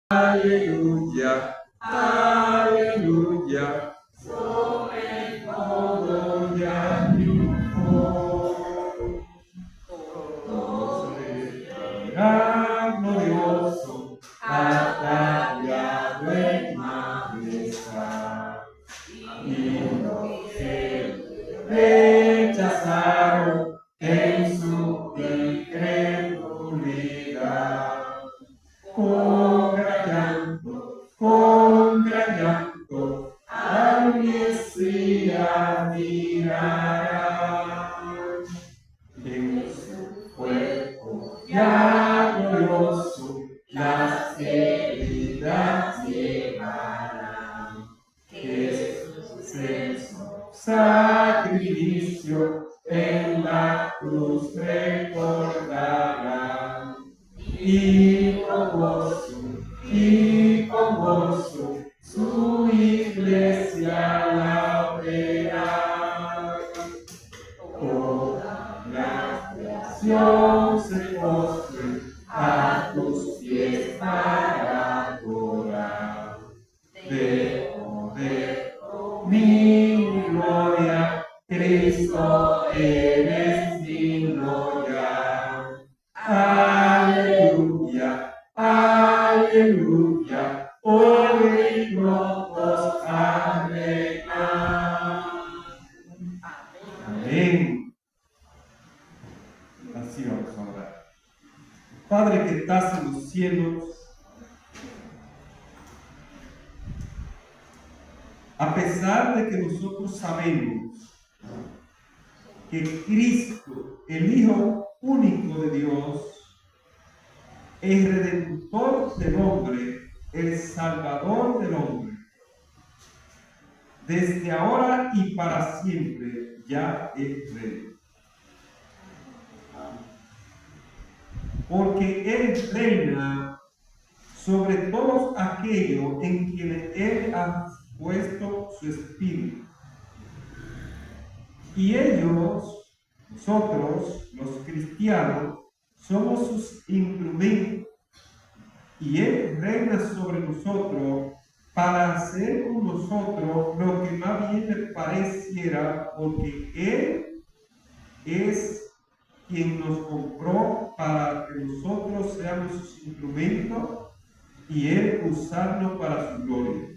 Aleluya, aleluya, sobre todo ya triunfó. Todo será glorioso, ataviado en majestad. Y los que rechazaron en su incredulidad, con gran llanto, al Mesías mirarán. En su cuerpo ya glorioso, las heridas llevarán. Jesús en su sacrificio en la cruz recordarán. Y con gozo su iglesia la verá. Toda la creación se postre a tus pies para adorar. De poder, mi gloria, Cristo eres digno ya. Aleluya, aleluya, hoy todos amén. Amén. Así vamos a orar. Padre que estás en los cielos, a pesar de que nosotros sabemos que Cristo, el Hijo único de Dios, el Redentor del hombre, el Salvador del hombre, desde ahora y para siempre ya es Rey. Porque Él reina sobre todos aquellos en quienes Él ha puesto su espíritu. Y ellos, nosotros, los cristianos, somos sus instrumentos. Y Él reina sobre nosotros para hacer con nosotros lo que más bien le pareciera, porque Él es quien nos compró para que nosotros seamos sus instrumentos y Él usarnos para su gloria.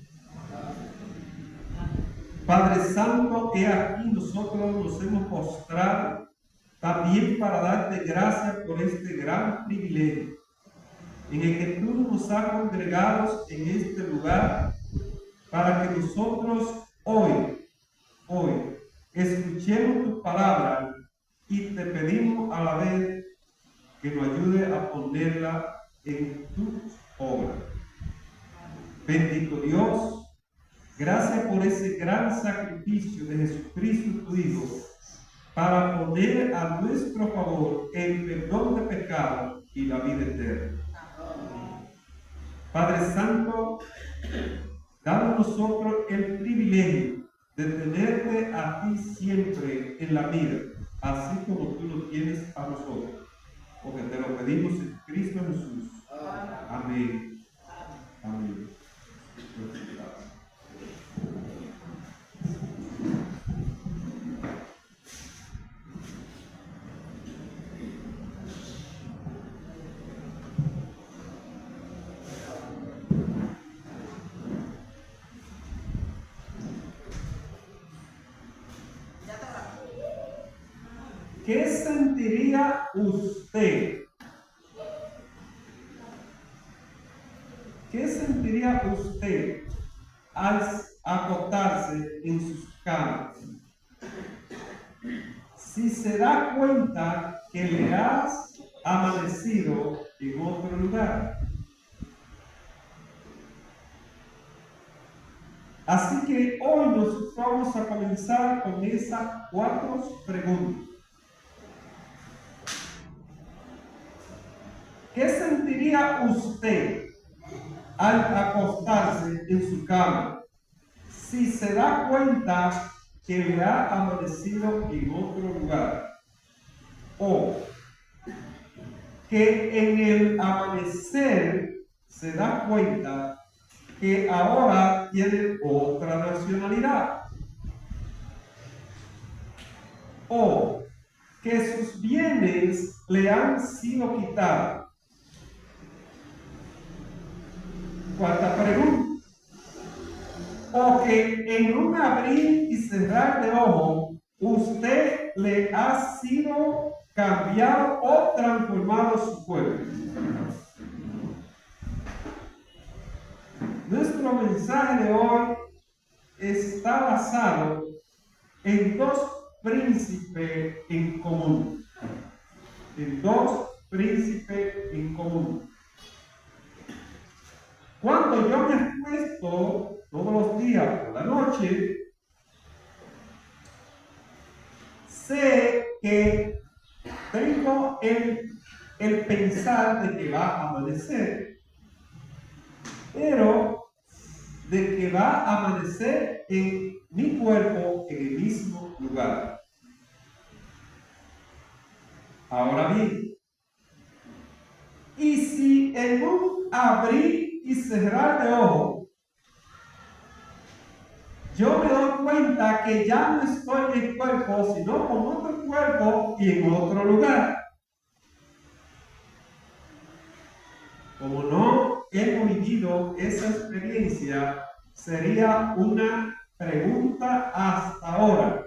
Padre Santo, he aquí nosotros nos hemos postrado también para darte gracias por este gran privilegio en el que tú nos has congregado en este lugar para que nosotros hoy, escuchemos tu palabra y te pedimos a la vez que nos ayude a ponerla en tus obras. Bendito Dios, gracias por ese gran sacrificio de Jesucristo tu Hijo para poner a nuestro favor el perdón de pecado y la vida eterna. Padre Santo, danos nosotros el privilegio de tenerte a ti siempre en la vida, así como tú lo tienes a nosotros, porque te lo pedimos en Cristo Jesús. Amén. Amén. ¿Qué sentiría usted? ¿Qué sentiría usted al acostarse en sus camas? Si se da cuenta que le has amanecido en otro lugar. Así que hoy nos vamos a comenzar con esas 4 preguntas. ¿Qué sentiría usted al acostarse en su cama si se da cuenta que le ha amanecido en otro lugar? O que en el amanecer se da cuenta que ahora tiene otra nacionalidad, o que sus bienes le han sido quitados. Cuarta pregunta. O que en un abrir y cerrar de ojo, usted le ha sido cambiado o transformado su cuerpo. Nuestro mensaje de hoy está basado en dos príncipes en común. En dos príncipes en común. Cuando yo me acuesto todos los días por la noche, sé que tengo el pensar de que va a amanecer, pero de que va a amanecer en mi cuerpo en el mismo lugar. Ahora bien, y si en un abrir y cerrar de ojo, yo me doy cuenta que ya no estoy en el cuerpo, sino con otro cuerpo y en otro lugar. Como no he vivido esa experiencia, sería una pregunta hasta ahora,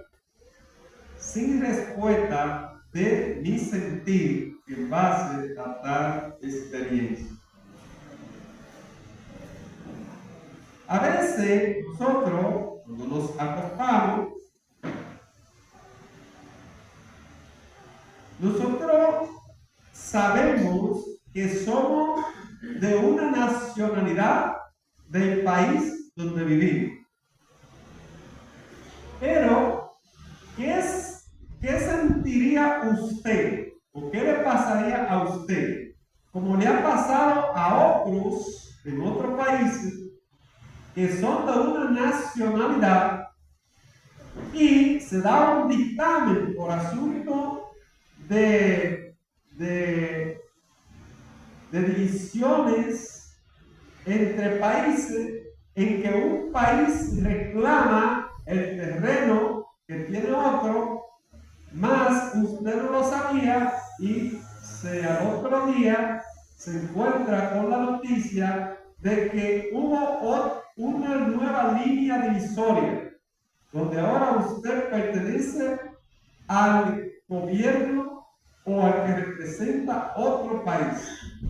sin respuesta de mi sentir en base a tal experiencia. A veces nosotros, cuando nos acostamos, nosotros sabemos que somos de una nacionalidad del país donde vivimos. Pero, ¿qué sentiría usted? ¿O qué le pasaría a usted? Como le ha pasado a otros en otros países que son de una nacionalidad y se da un dictamen por asunto de divisiones entre países en que un país reclama el terreno que tiene otro, más usted no lo sabía y al otro día se encuentra con la noticia de que hubo una nueva línea divisoria, donde ahora usted pertenece al gobierno o al que representa otro país,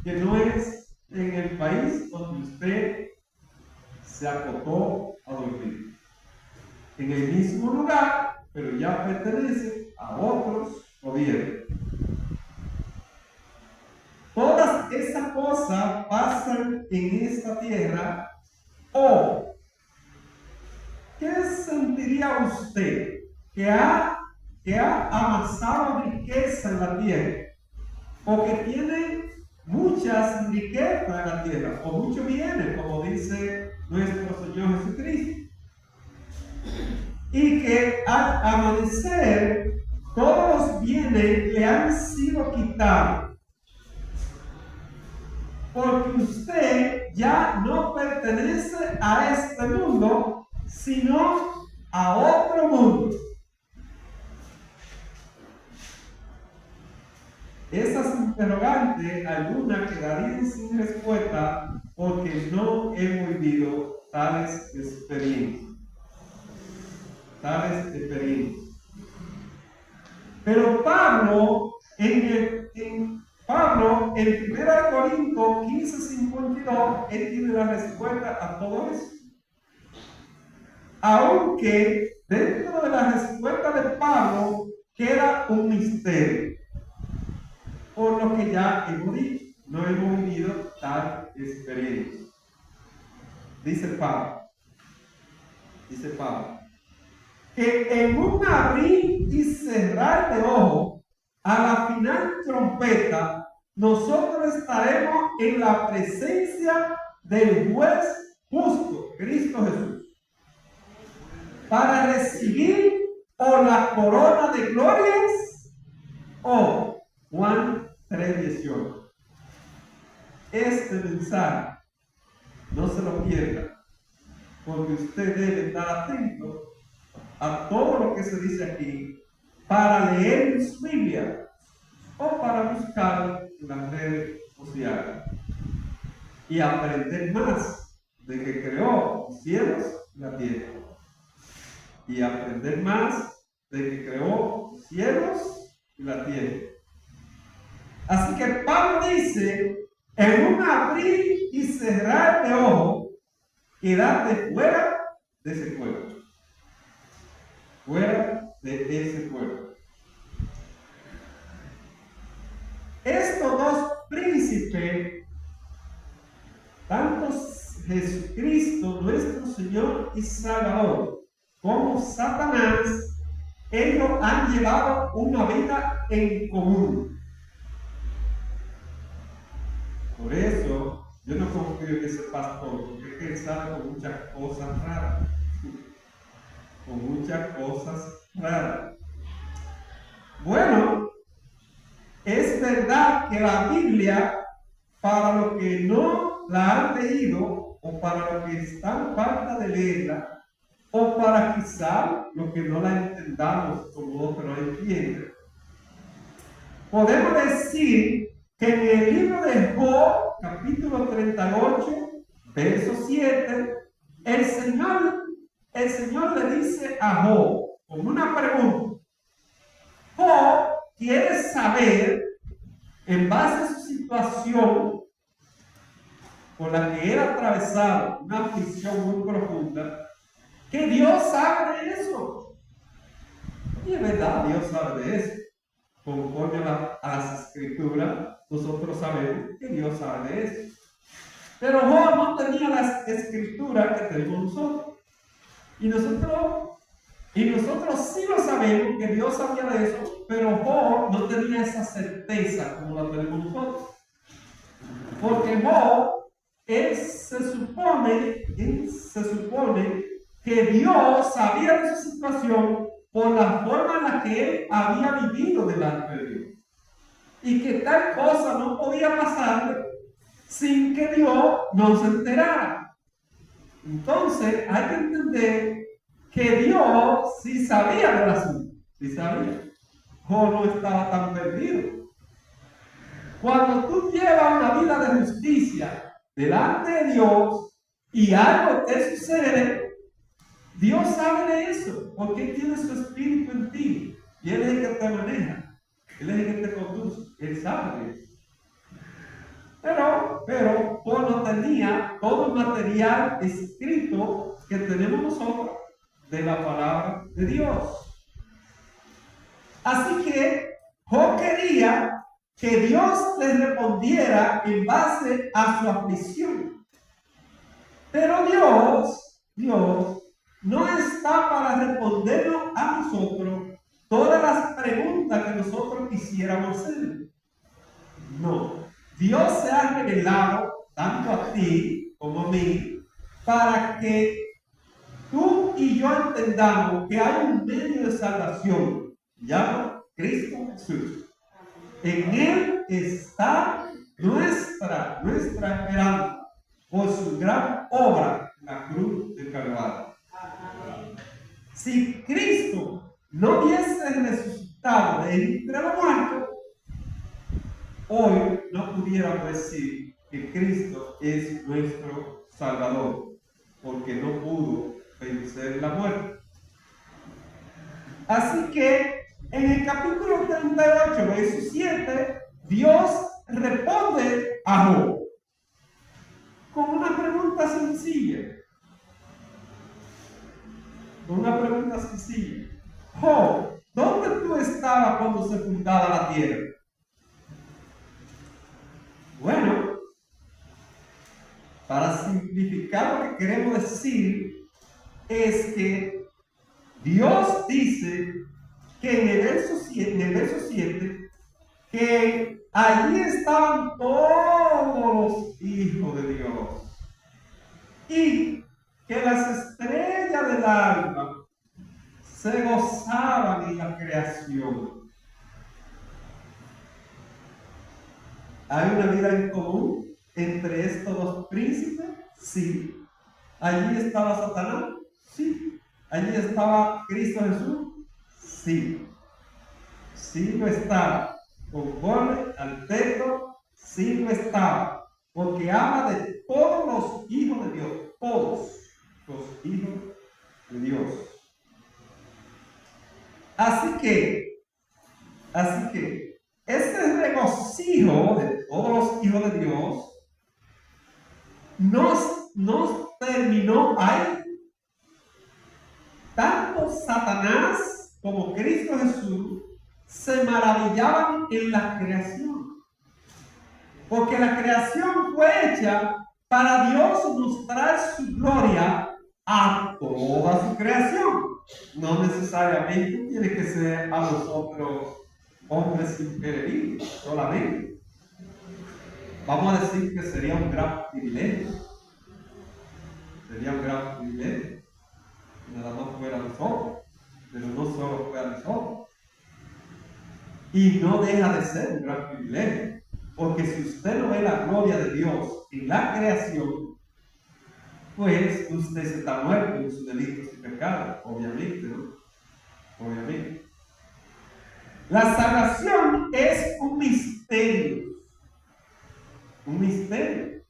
que no es en el país donde usted se acostó a dormir. En el mismo lugar, pero ya pertenece a otros gobiernos. Todas esas cosas pasan en esta tierra. ¿O qué sentiría usted que ha amasado riqueza en la tierra, o que tiene muchas riquezas en la tierra, o muchos bienes, como dice nuestro Señor Jesucristo, y que al amanecer todos los bienes le han sido quitados, porque usted ya no pertenece a este mundo, sino a otro mundo? Esas interrogantes, algunas quedarían sin respuesta porque no hemos vivido tales experiencias. Pero Pablo, en 1 Corintios 15:52, él tiene la respuesta a todo eso. Aunque dentro de la respuesta de Pablo queda un misterio, por lo que ya hemos dicho, no hemos vivido tal experiencia. Dice Pablo, que en un abrir y cerrar de ojo, a la final trompeta, nosotros estaremos en la presencia del juez justo, Cristo Jesús, para recibir o la corona de glorias o Juan 3:18. Este mensaje no se lo pierda, porque usted debe estar atento a todo lo que se dice aquí para leer en su Biblia o para buscar en las redes sociales y aprender más de que creó los cielos y la tierra, y aprender más de que creó los cielos y la tierra. Así que Pablo dice, en un abrir y cerrar de ojos, quedate fuera de ese pueblo. Fuera de ese pueblo. Estos dos príncipes, tanto Jesucristo, nuestro Señor y Salvador, como Satanás, ellos han llevado una vida en común. Por eso, yo no confío en ese pastor, porque es que él sabe con muchas cosas raras. Con muchas cosas raras. Bueno, es verdad que la Biblia, para los que no la han leído, o para los que están falta de leerla, o para quizá los que no la entendamos como otros entienden, podemos decir que en el libro de Job, capítulo 38, verso 7, el Señor le dice a Job con una pregunta. Job quiere saber, en base a su situación por la que él ha atravesado, una aflicción muy profunda, que Dios sabe de eso. Y es verdad, Dios sabe de eso. Conforme a las escrituras, nosotros sabemos que Dios sabe de eso. Pero Job no tenía las escrituras que tenemos nosotros. Y nosotros sí lo sabemos, que Dios sabía de eso, pero Job no tenía esa certeza como la tenemos nosotros. Porque Job, se supone que Dios sabía de su situación por la forma en la que él había vivido delante de Dios. Y que tal cosa no podía pasar sin que Dios no se enterara. Entonces hay que entender que Dios sí sabía del asunto, sí sabía. Job no estaba tan perdido. Cuando tú llevas una vida de justicia delante de Dios y algo te sucede, Dios sabe de eso, porque Él tiene su espíritu en ti y Él es el que te maneja, Él es el que te conduce, Él sabe de eso. Pero Job no tenía todo el material escrito que tenemos nosotros de la palabra de Dios. Así que Job quería que Dios le respondiera en base a su aflicción. Pero Dios no está para respondernos a nosotros todas las preguntas que nosotros quisiéramos hacer. No. Dios se ha revelado tanto a ti como a mí para que tú y yo entendamos que hay un medio de salvación llamado Cristo Jesús. En Él está nuestra esperanza por su gran obra en la cruz del Calvario. Si Cristo no hubiese resucitado de entre los muertos, hoy no pudiéramos decir que Cristo es nuestro Salvador, porque no pudo vencer la muerte. Así que en el capítulo 38, verso 7, Dios responde a Job con una pregunta sencilla. Job, ¿dónde tú estabas cuando se fundaba la tierra? Bueno, para simplificar lo que queremos decir, es que Dios dice que en el verso 7, que allí estaban todos los hijos de Dios y que las estrellas del alba se gozaban en la creación. Hay una vida en común entre estos dos príncipes, Sí. ¿Allí estaba Satanás? Sí. ¿Allí estaba Cristo Jesús? Sí. Sí lo estaba. Conforme al texto, sí lo estaba. Porque habla de todos los hijos de Dios. Todos los hijos de Dios. Así que, ese regocijo de todos los hijos de Dios nos terminó ahí. Tanto Satanás como Cristo Jesús se maravillaban en la creación. Porque la creación fue hecha para Dios mostrar su gloria a toda su creación. No necesariamente tiene que ser a nosotros, hombres y mujeres, solamente. Vamos a decir que sería un gran privilegio. Sería un gran privilegio. Nada más fuera nosotros, pero no solo fuera nosotros. Y no deja de ser un gran privilegio. Porque si usted no ve la gloria de Dios en la creación, pues usted se está muerto en sus delitos y pecados, obviamente, ¿no? Obviamente. La salvación es un misterio. Un misterio.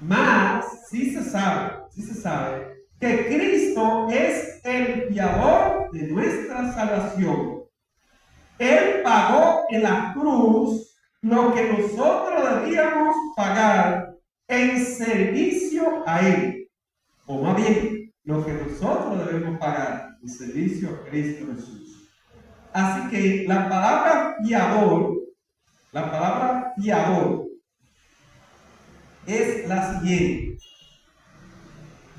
Mas, sí se sabe que Cristo es el fiador de nuestra salvación. Él pagó en la cruz lo que nosotros debíamos pagar en servicio a Él. O más bien, lo que nosotros debemos pagar en servicio a Cristo Jesús. Así que la palabra fiador es la siguiente.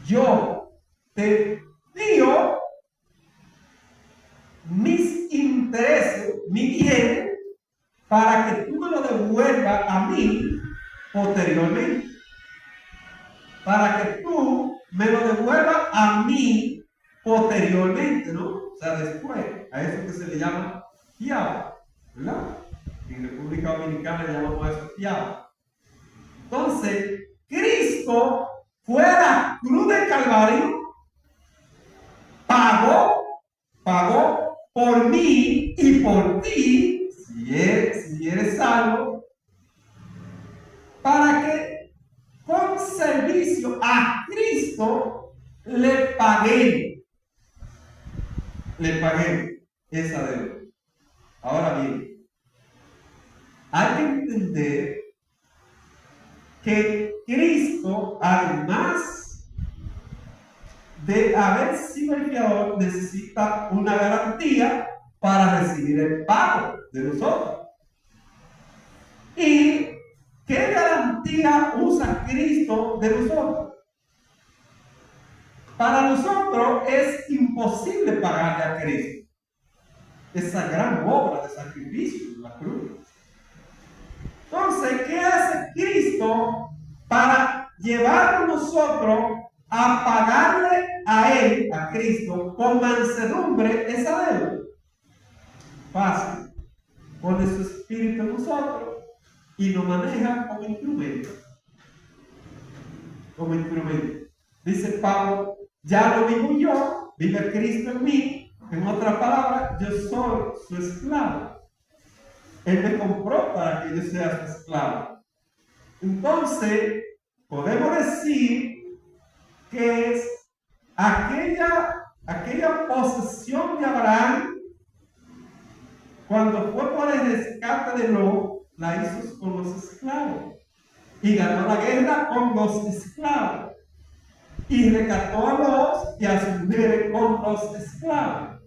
Yo te fío mis intereses, mi bien, para que tú me lo devuelvas a mí posteriormente. Para que tú me lo devuelvas a mí posteriormente, ¿no? O sea, después, a eso que se le llama fiado, ¿verdad? En República Dominicana le llamamos a eso fiado. Entonces, Cristo fue a la cruz del Calvario, pagó por mí y por ti, si eres salvo, para que con servicio a Cristo le pagué esa deuda. Ahora bien, hay que entender que Cristo, además de haber sido el fiador, necesita una garantía para recibir el pago de nosotros. ¿Y qué garantía usa Cristo de nosotros? Para nosotros es imposible pagarle a Cristo esa gran obra de sacrificio en la cruz. Entonces, ¿qué hace Cristo para llevarnos nosotros a pagarle a Él, a Cristo, con mansedumbre esa deuda? Fácil. Pone su espíritu en nosotros y nos maneja como instrumento. Como instrumento. Dice Pablo, ya no vivo yo, vive Cristo en mí. En otras palabras, yo soy su esclavo. Él me compró para que yo sea su esclavo. Entonces, podemos decir que es aquella posesión de Abraham, cuando fue por el rescate de Lot, la hizo con los esclavos. Y ganó la guerra con los esclavos. Y rescató a Lot y a sus mujeres con los esclavos.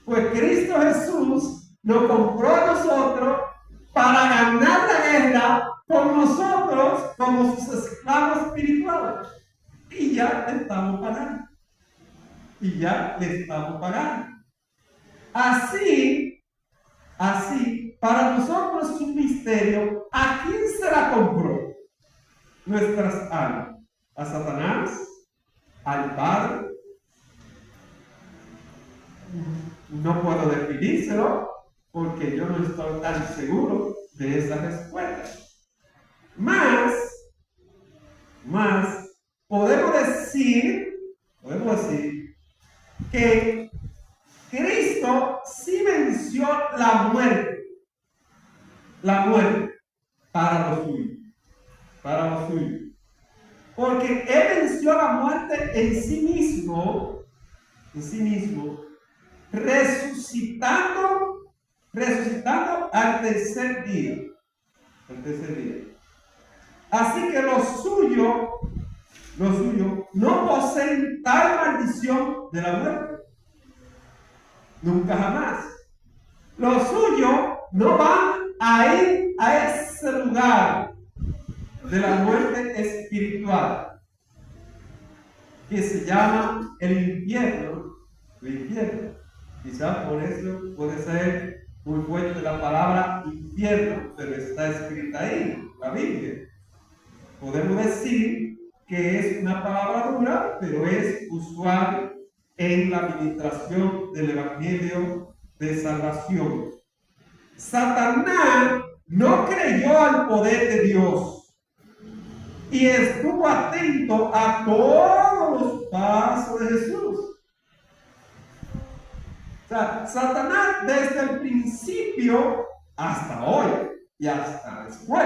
Pues Cristo Jesús nos compró a nosotros para ganar la guerra con nosotros como sus esclavos espirituales. Y ya le estamos pagando. Así, para nosotros es un misterio. ¿A quién se la compró? Nuestras almas. ¿A Satanás? ¿Al Padre? No puedo definírselo porque yo no estoy tan seguro de esa respuesta. Más, Mas podemos decir que Cristo sí venció la muerte para los suyos. Porque Él venció la muerte en sí mismo, resucitando al tercer día. Así que los suyos no poseen tal maldición de la muerte. Nunca jamás. Los suyos no van a ir a ese lugar de la muerte espiritual que se llama el infierno. Quizás por eso puede ser muy fuerte la palabra infierno, pero está escrita ahí, en la Biblia. Podemos decir que es una palabra dura, pero es usual en la administración del Evangelio de salvación. Satanás no creyó al poder de Dios y estuvo atento a todos los pasos de Jesús. O sea, Satanás desde el principio hasta hoy y hasta después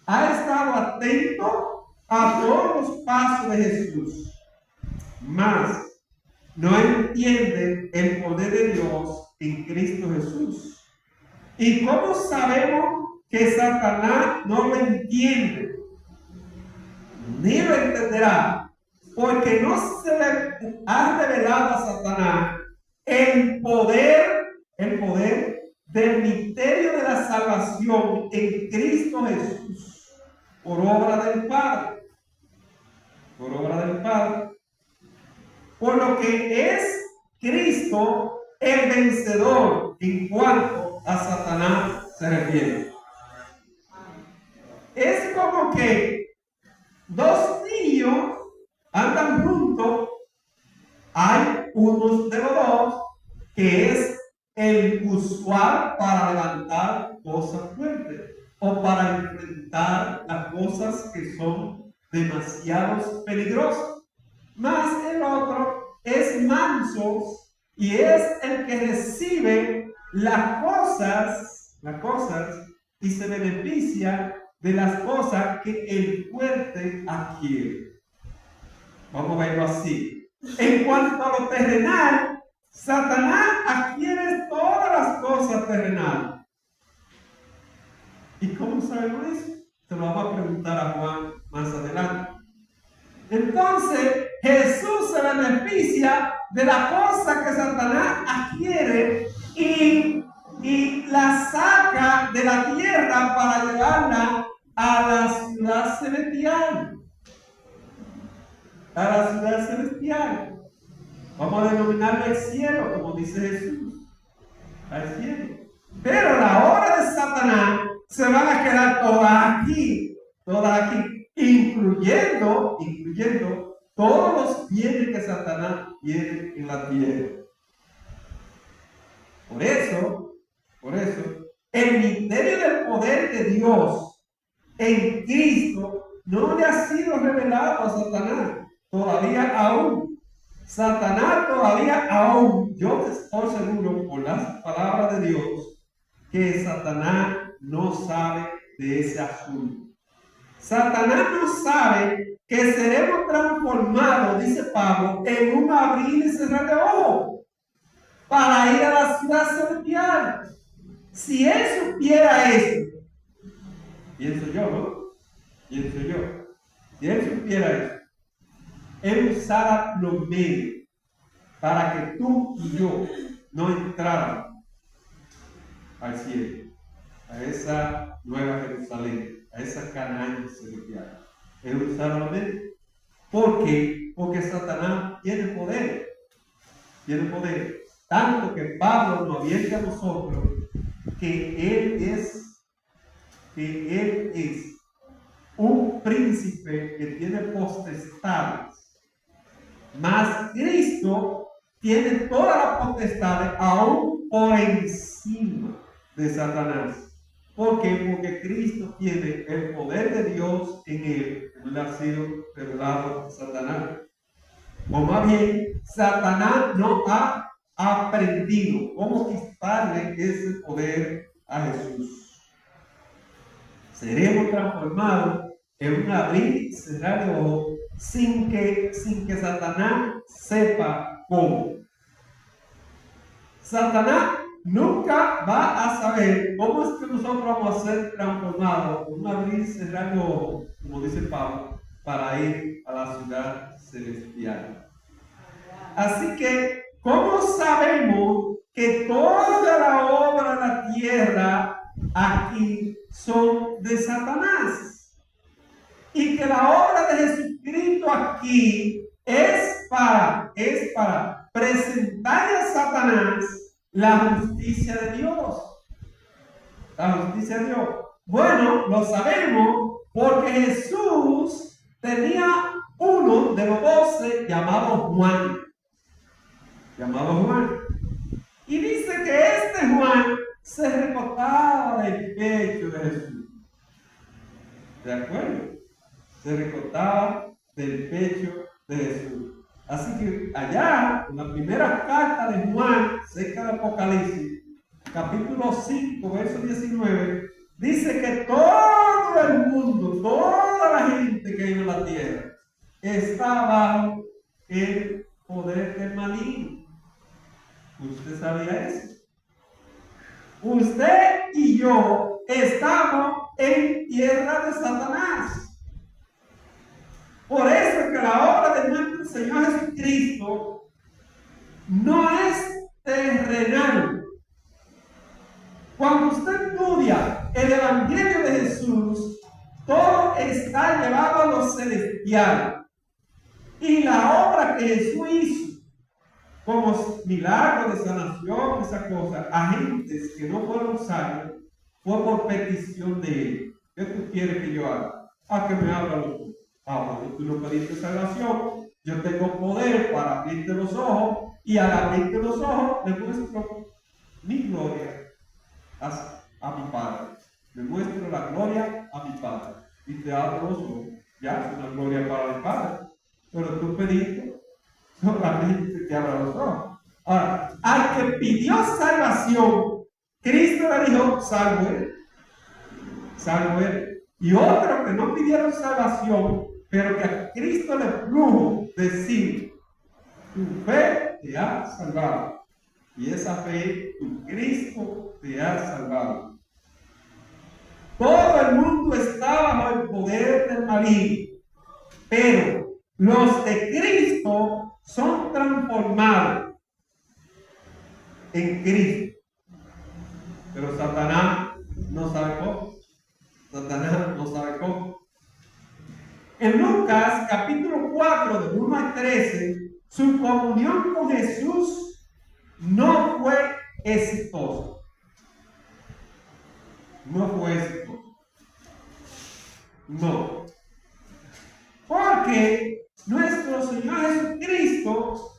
ha estado atento a todos los pasos de Jesús, mas no entiende el poder de Dios en Cristo Jesús. ¿Y cómo sabemos que Satanás no lo entiende? Ni lo entenderá, porque no se le ha revelado a Satanás el poder del misterio de la salvación en Cristo Jesús, por obra del Padre. Por lo que es Cristo el vencedor en cuanto a Satanás se refiere. Es como que dos niños andan juntos, hay uno de los dos que es el usual para levantar cosas fuertes o para enfrentar las cosas que son demasiado peligrosas. Mas el otro es manso y es el que recibe las cosas y se beneficia de las cosas que el fuerte adquiere. Vamos a verlo así. En cuanto a lo terrenal, Satanás adquiere todas las cosas terrenales. ¿Y cómo sabemos eso? Se lo vamos a preguntar a Juan más adelante. Entonces, Jesús se beneficia de la cosa que Satanás adquiere y la saca de la tierra para llevarla a la ciudad celestial. Vamos a denominarlo el cielo, como dice Jesús. Al cielo. Pero la obra de Satanás se van a quedar todas aquí, incluyendo todos los bienes que Satanás tiene en la tierra. Por eso, el misterio del poder de Dios en Cristo no le ha sido revelado a Satanás todavía aún. Yo estoy seguro por las palabras de Dios que Satanás no sabe de ese asunto. Satanás no sabe que seremos transformados, dice Pablo, en un abrir y cerrar de ojos para ir a la ciudad celestial. Si él supiera eso, pienso yo, si él supiera eso, él usara los medios para que tú y yo no entráramos al cielo, a esa nueva Jerusalén, a esa Canaán celestial. Él usara los medios. ¿Por qué? Porque Satanás tiene poder. Tanto que Pablo nos advierte a nosotros que él es un príncipe que tiene potestades. Mas Cristo tiene todas las potestades aún por encima de Satanás. ¿Por qué? Porque Cristo tiene el poder de Dios en él, en no le ha sido revelado a Satanás. O más bien, Satanás no ha aprendido cómo quitarle ese poder a Jesús. Seremos transformados en un abrir y cerrar de ojos sin que Satanás sepa cómo. Satanás nunca va a saber cómo es que nosotros vamos a ser transformados en un abrir y cerrar de ojos, como dice Pablo, para ir a la ciudad celestial. Así que, ¿cómo sabemos que toda la obra de la tierra aquí son de Satanás? Y que la obra de Jesucristo aquí es para presentar a Satanás la justicia de Dios. La justicia de Dios. Bueno, lo sabemos porque Jesús tenía uno de los 12 llamado Juan. Y dice que este Juan se recostaba del pecho de Jesús. ¿De acuerdo? Se recostaba del pecho de Jesús. Así que allá, en la primera carta de Juan, cerca de Apocalipsis, capítulo 5, verso 19, dice que todo el mundo, toda la gente que vive en la tierra, está bajo el poder del maligno. ¿Usted sabía eso? Usted y yo estamos en tierra de Satanás. Por eso es que la obra de nuestro Señor Jesucristo no es terrenal. Cuando usted estudia el Evangelio de Jesús, todo está llevado a lo celestial. Y la obra que Jesús hizo, como milagros de sanación, esas cosas, a gentes que no fueron sanos, fue por petición de Él. ¿Qué tú quieres que yo haga? Que me abra los ojos. Bueno, tú no pediste salvación, yo tengo poder para abrirte los ojos, y al abrirte los ojos, le muestro mi gloria a mi Padre. Le muestro la gloria a mi Padre. Y te abro los ojos. Ya, es una gloria para el Padre. Pero tú pediste, solamente te abra los ojos. Ahora, al que pidió salvación, Cristo le dijo, salvo él. Salvo él. Y otros que no pidieron salvación, pero que a Cristo le plugo decir, tu fe te ha salvado. Y esa fe, tu Cristo te ha salvado. Todo el mundo está bajo el poder del maligno, pero los de Cristo son transformados en Cristo. Pero Satanás no sabe cómo. Satanás no sabe cómo. En Lucas capítulo 4, de 1 al 13, su comunión con Jesús no fue exitosa. No fue exitosa. No. Porque nuestro Señor Jesucristo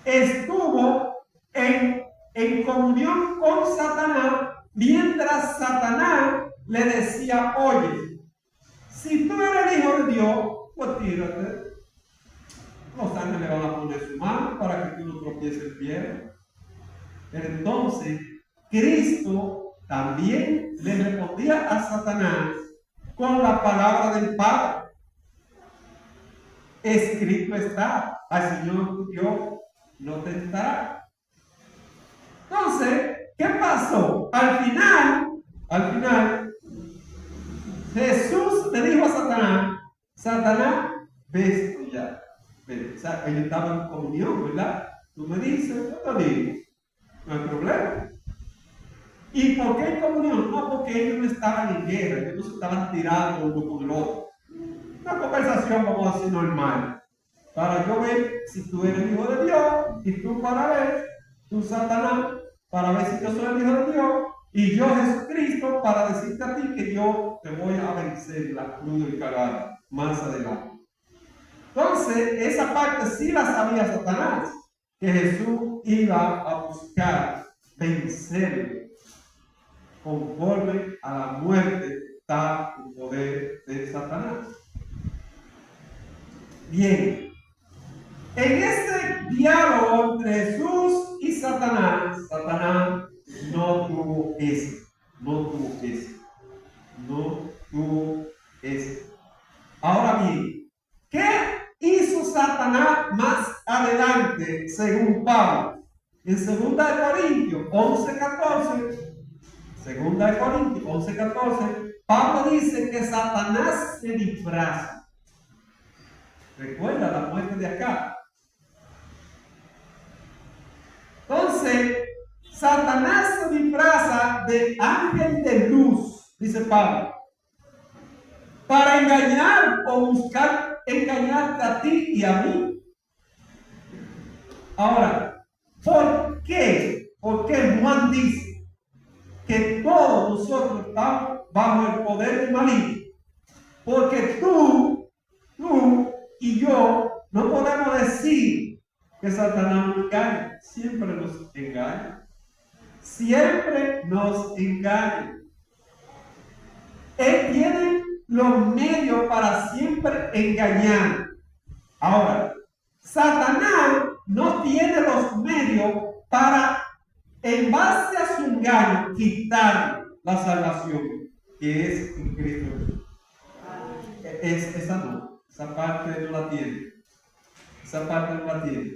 estuvo en comunión con Satanás, mientras Satanás le decía, oye, si tú eres el Hijo de Dios, pues tírate. Los ángeles le van a poner su mano para que tú no tropieces el pie. Entonces, Cristo también le respondía a Satanás con la palabra del Padre. Escrito está, al Señor tu Dios no tentará. Entonces, ¿qué pasó? Al final, Jesús le dijo a Satanás, ves tú ya. O sea, ellos estaban en comunión, ¿verdad? Tú me dices, yo te digo, no hay problema. ¿Y por qué en comunión? No, porque ellos no estaban en guerra, ellos no se estaban tirando uno con el otro. Una conversación, vamos a decir, normal. Para yo ver si tú eres el Hijo de Dios, y tú para ver, tú Satanás, para ver si yo soy el Hijo de Dios, y yo Jesucristo, para decirte a ti que yo te voy a vencer la cruz del Calvario más adelante. Entonces, esa parte sí la sabía Satanás, que Jesús iba a buscar vencerle conforme a la muerte está el poder de Satanás. Bien, en ese diálogo entre Jesús y Satanás, Satanás no tuvo eso, no tuvo eso. Ahora bien, ¿qué hizo Satanás más adelante, según Pablo? En 2 Corintios 11:14, 2 Corintios 11:14, Pablo dice que Satanás se disfraza. Recuerda la muerte de acá. Entonces, Satanás se disfraza de ángel de luz, dice Pablo, para engañar o buscar engañarte a ti y a mí. Ahora, ¿por qué? Porque Juan dice que todos nosotros estamos bajo el poder del maligno. Porque tú y yo no podemos decir que Satanás nos engaña. Siempre nos engaña. Siempre nos engaña. Él tiene los medios para siempre engañar. Ahora, Satanás no tiene los medios para, en base a su engaño, quitar la salvación que es en Cristo Jesús. Esa no, esa parte no la tiene. Esa parte no la tiene.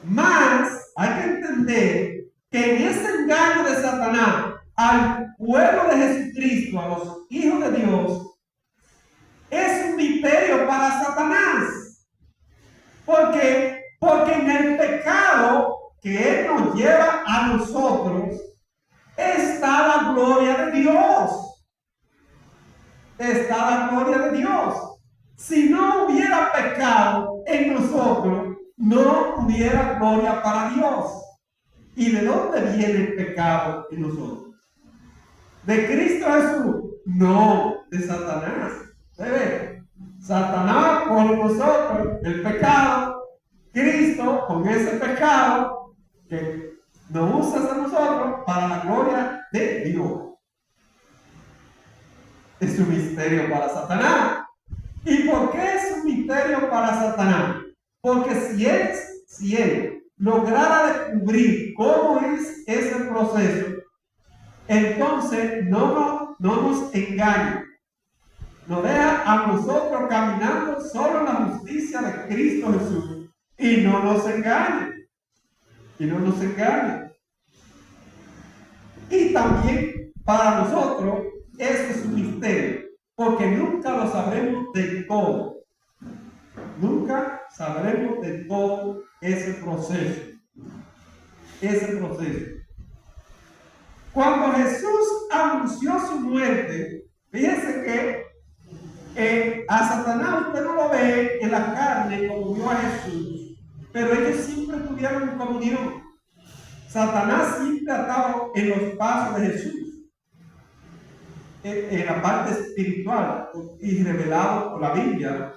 Más hay que entender que en ese engaño de Satanás al pueblo de Jesucristo, a los hijos de Dios, es un misterio para Satanás. Porque en el pecado que Él nos lleva a nosotros está la gloria de Dios. Está la gloria de Dios. Si no hubiera pecado en nosotros, no hubiera gloria para Dios. ¿Y de dónde viene el pecado en nosotros? ¿De Cristo Jesús? No, de Satanás. ¿Se ve? Satanás con nosotros el pecado, Cristo con ese pecado que nos usa a nosotros para la gloria de Dios. Es un misterio para Satanás. ¿Y por qué es un misterio para Satanás? Porque si él lograra descubrir cómo es ese proceso, entonces no nos engaña. Nos deja a nosotros caminando solo en la justicia de Cristo Jesús. Y no nos engaña. Y también para nosotros eso es un misterio. Porque nunca lo sabremos de todo. Nunca sabremos de todo ese proceso. Cuando Jesús anunció su muerte, fíjense que a Satanás usted no lo ve en la carne como vio a Jesús, pero ellos siempre tuvieron comunión. Satanás siempre ha estado en los pasos de Jesús, en la parte espiritual y revelado por la Biblia.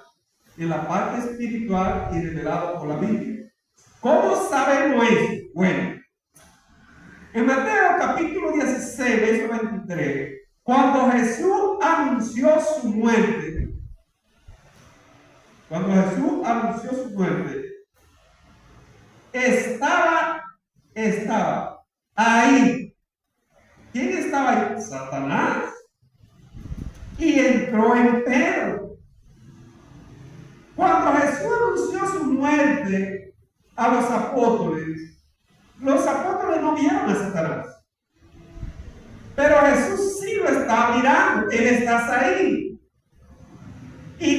En la parte espiritual y revelado por la Biblia. ¿Cómo sabemos eso? Bueno, en Mateo capítulo 16, verso 23, cuando Jesús anunció su muerte, estaba ahí. ¿Quién estaba ahí? Satanás. Y entró en Pedro. Cuando Jesús anunció su muerte a los apóstoles no vieron a Satanás. Pero Jesús sí lo está mirando, Él está ahí. Y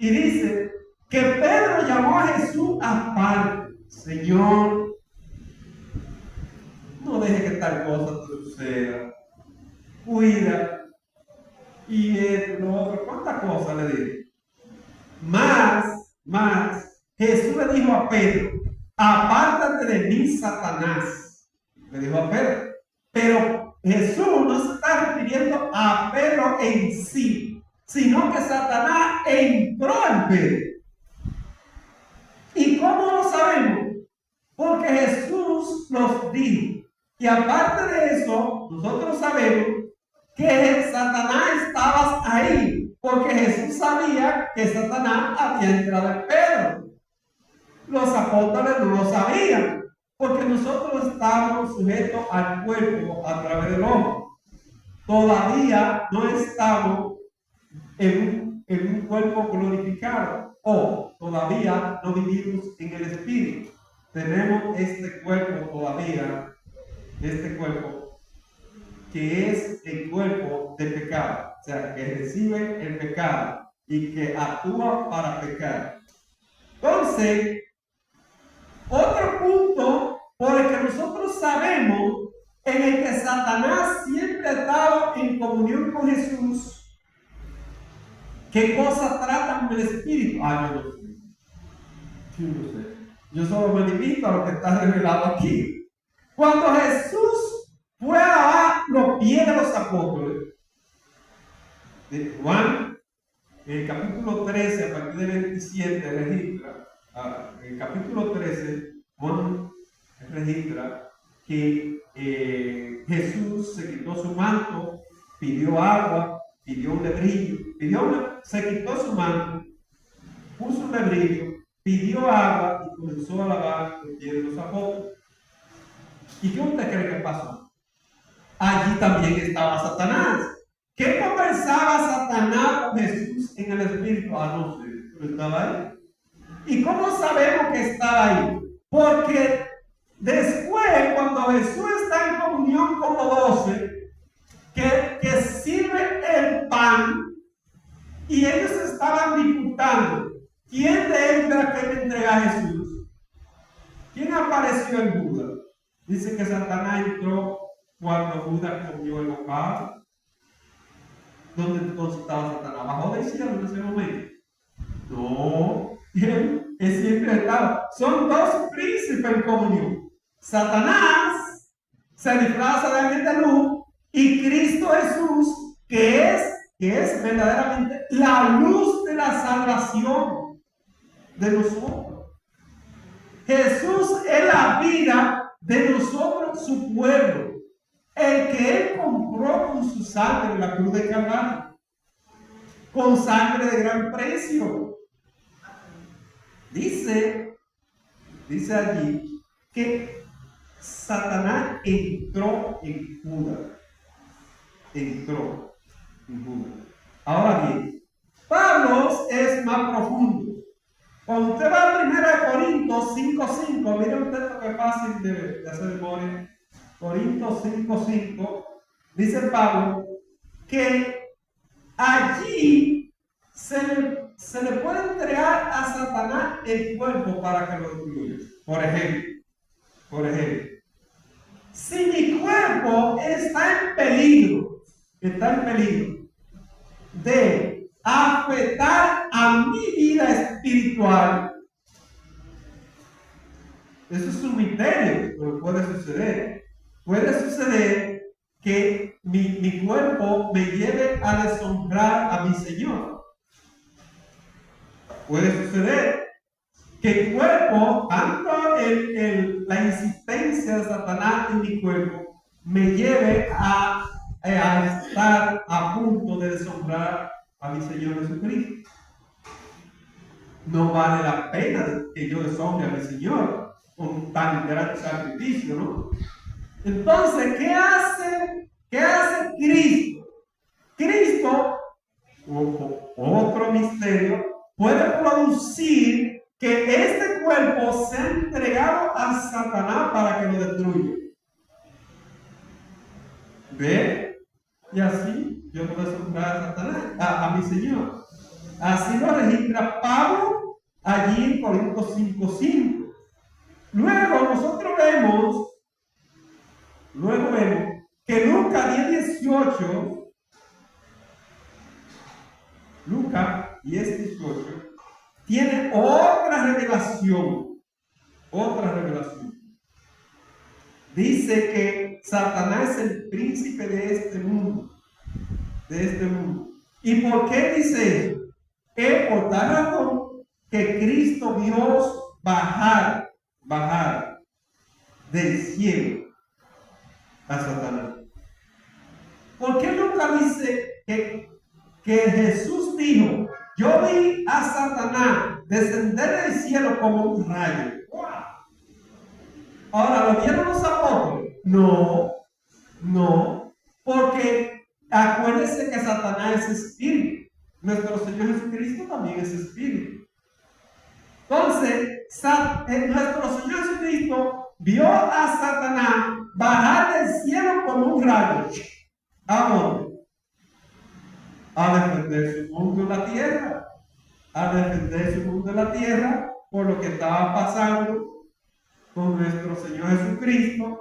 dice que Pedro llamó a Jesús aparte. Señor, no deje que tal cosa suceda. Cuida. Y lo otro, ¿cuántas cosas le dijo? Más, Jesús le dijo a Pedro, apártate de mí, Satanás. Le dijo a Pedro. Pero Jesús no se está refiriendo a Pedro en sí, sino que Satanás entró en Pedro. ¿Y cómo lo sabemos? Porque Jesús nos dijo. Y aparte de eso, nosotros sabemos que Satanás estaba ahí, porque Jesús sabía que Satanás había entrado en Pedro. Los apóstoles no lo sabían, porque nosotros estamos sujetos al cuerpo a través del ojo. Todavía no estamos en un cuerpo glorificado, o todavía no vivimos en el espíritu. Tenemos este cuerpo todavía, este cuerpo que es el cuerpo de pecado, o sea, que recibe el pecado y que actúa para pecar. Entonces, otro punto por el que nosotros sabemos en el que Satanás siempre ha estado en comunión con Jesús. ¿Qué cosas tratan el espíritu? Yo no sé. Yo no sé. Yo solo me limito a lo que está revelado aquí. Cuando Jesús fue a lavar los pies de los apóstoles, de Juan, en el capítulo 13, a partir del 27, registra, en el capítulo 13, Juan registra que Jesús se quitó su manto, pidió agua, pidió un lebrillo, se quitó su manto, puso un lebrillo, pidió agua y comenzó a lavar los pies de los apóstoles. ¿Y qué usted cree que pasó? Allí también estaba Satanás. ¿Qué conversaba Satanás con Jesús en el espíritu? No sé, pero estaba ahí. ¿Y cómo sabemos que estaba ahí? Porque después, cuando Jesús está en comunión con los 12, que sirve el pan, y ellos estaban disputando quién de ellos era que le entrega a Jesús. ¿Quién apareció en Buda? Dice que Satanás entró cuando Buda comió el bocado. ¿Dónde entonces estaba Satanás? ¿Bajó del cielo en ese momento? No, él siempre estaba. Son dos príncipes en comunión. Satanás se disfraza de ángel de luz y Cristo Jesús, que es verdaderamente la luz de la salvación de nosotros. Jesús es la vida de nosotros, su pueblo, el que Él compró con su sangre en la cruz de Calvario, con sangre de gran precio. Dice allí que Satanás entró en Judas. Ahora bien, Pablo es más profundo. Cuando usted va a 1 Corintios 5:5, mire usted lo que es fácil de hacer memoria. Corintios 5:5, dice Pablo que allí se le puede entregar a Satanás el cuerpo para que lo destruya. Por ejemplo, si mi cuerpo está en peligro de afectar a mi vida espiritual, eso es un misterio, pero puede suceder. Puede suceder que mi cuerpo me lleve a deshonrar a mi Señor. Puede suceder que el cuerpo, tanto la insistencia de Satanás en mi cuerpo, me lleve a estar a punto de deshonrar a mi Señor Jesucristo. No vale la pena que yo deshonre a mi Señor con tan gran sacrificio, ¿no? Entonces, ¿qué hace Cristo? Cristo, otro misterio, puede producir que este cuerpo sea entregado a Satanás para que lo destruya. ¿Ve? Y así yo puedo deshonrar a Satanás, a mi Señor. Así lo registra Pablo allí en Corintios 5:5. Luego nosotros vemos que Lucas 10:18, tiene otra revelación. Dice que Satanás es el príncipe de este mundo. ¿Y por qué dice eso? Es por tal razón que Cristo Dios bajar del cielo a Satanás. ¿por qué nunca dice que Jesús dijo, yo vi a Satanás descender del cielo como un rayo? Ahora, ¿lo vieron los apóstoles? No, no, porque acuérdense que Satanás es espíritu. Nuestro Señor Jesucristo también es espíritu. Entonces, nuestro Señor Jesucristo vio a Satanás bajar del cielo como un rayo. ¿A dónde? A defender su mundo en la tierra. A defender su mundo en la tierra por lo que estaba pasando con nuestro Señor Jesucristo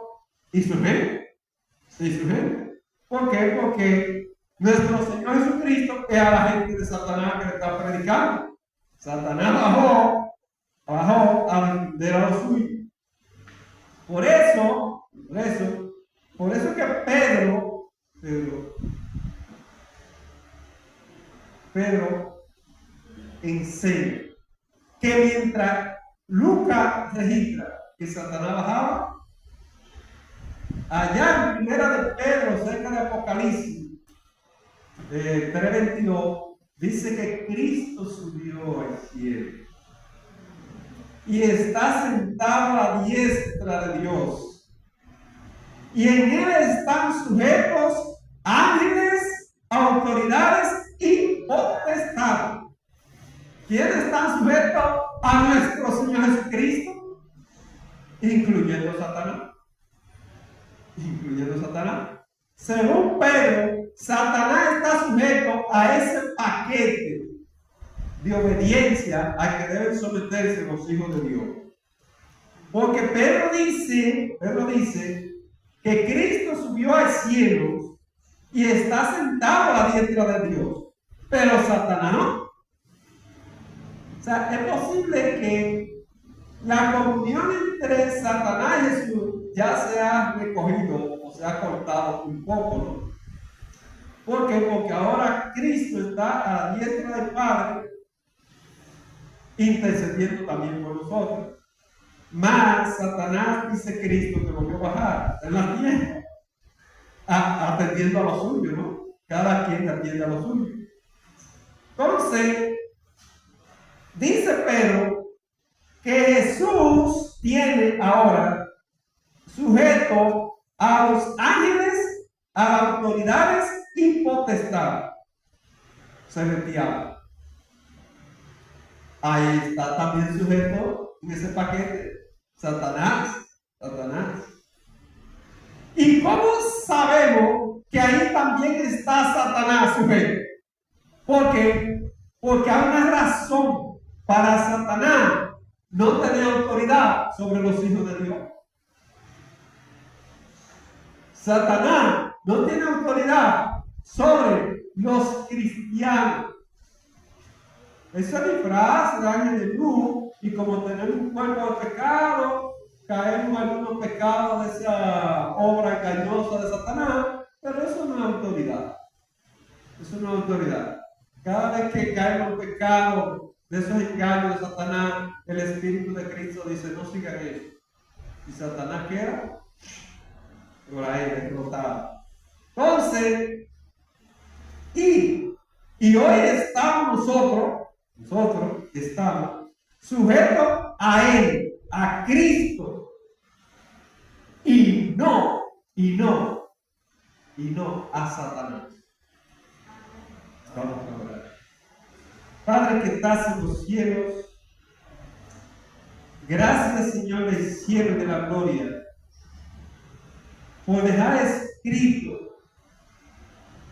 y su gente. Y su gente. ¿Por qué? Porque nuestro Señor Jesucristo es a la gente de Satanás que le está predicando. Satanás bajó a defender a los suyos. Por eso que Pedro enseña que mientras Lucas registra que Satanás bajaba, allá en primera de Pedro, cerca de Apocalipsis 3:22, dice que Cristo subió al cielo y está sentado a la diestra de Dios. Y en él están sujetos ángeles, autoridades y potestades. ¿Quiénes están sujetos a nuestro Señor Jesucristo? Incluyendo Satanás. Según Pedro, Satanás está sujeto a ese paquete de obediencia al que deben someterse los hijos de Dios. Porque Pedro dice que Cristo subió al cielo y está sentado a la diestra de Dios, pero Satanás no. O sea, es posible que la comunión entre Satanás y Jesús ya se ha recogido o se ha cortado un poco, ¿no? ¿Por qué? Porque ahora Cristo está a la diestra del Padre, intercediendo también por nosotros. Más Satanás, dice Cristo, que volvió a bajar en la tierra, atendiendo a lo suyo, ¿no? Cada quien atiende a lo suyo. Entonces, dice Pedro que Jesús tiene ahora sujeto a los ángeles, a las autoridades y potestades celestiales. Ahí está también sujeto en ese paquete Satanás. ¿Y cómo sabemos que ahí también está Satanás sujeto? Porque hay una razón para Satanás no tener autoridad sobre los hijos de Dios. Satanás no tiene autoridad sobre los cristianos. Esa disfraz de ángel de luz, y como tenemos un cuerpo de pecado, caemos en algunos pecados de esa obra engañosa de Satanás, pero eso no es autoridad. Cada vez que caemos en pecado de esos engaños de Satanás, el Espíritu de Cristo dice, no sigan eso. Y Satanás queda por ahí derrotado. Entonces, y hoy estamos nosotros estamos sujetos a Él, a Cristo, y no a Satanás. Vamos a orar. Padre que estás en los cielos, gracias, Señor del cielo y de la gloria, por dejar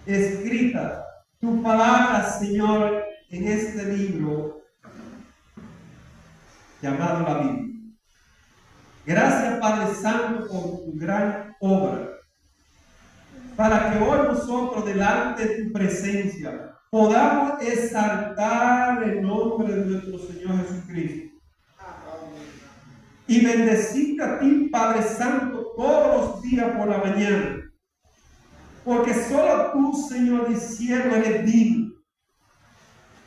escrita tu palabra, Señor, en este libro llamado la Biblia. Gracias, Padre Santo, por tu gran obra, para que hoy nosotros, delante de tu presencia, podamos exaltar el nombre de nuestro Señor Jesucristo y bendecirte a ti, Padre Santo, todos los días por la mañana, porque solo tú, Señor del cielo, eres digno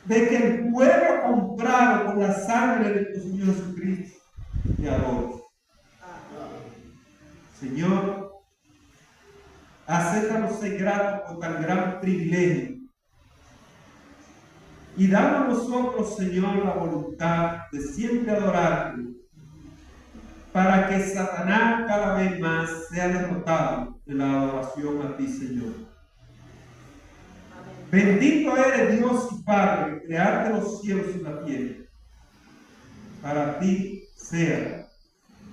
de que el pueblo comprado con la sangre de tu Señor Jesucristo te adore. Señor, Acéptanos ser gratos por tan gran privilegio. Y danos a nosotros, Señor, la voluntad de siempre adorarte, para que Satanás cada vez más sea derrotado en la adoración a ti, Señor. Bendito eres, Dios y Padre, creador de los cielos y la tierra. Para ti sea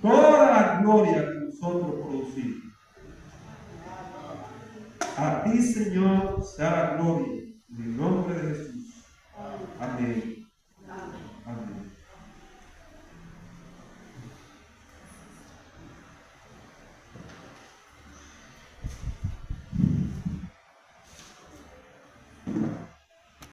toda la gloria que nosotros producimos. A ti, Señor, sea la gloria, en el nombre de Jesús. Amén.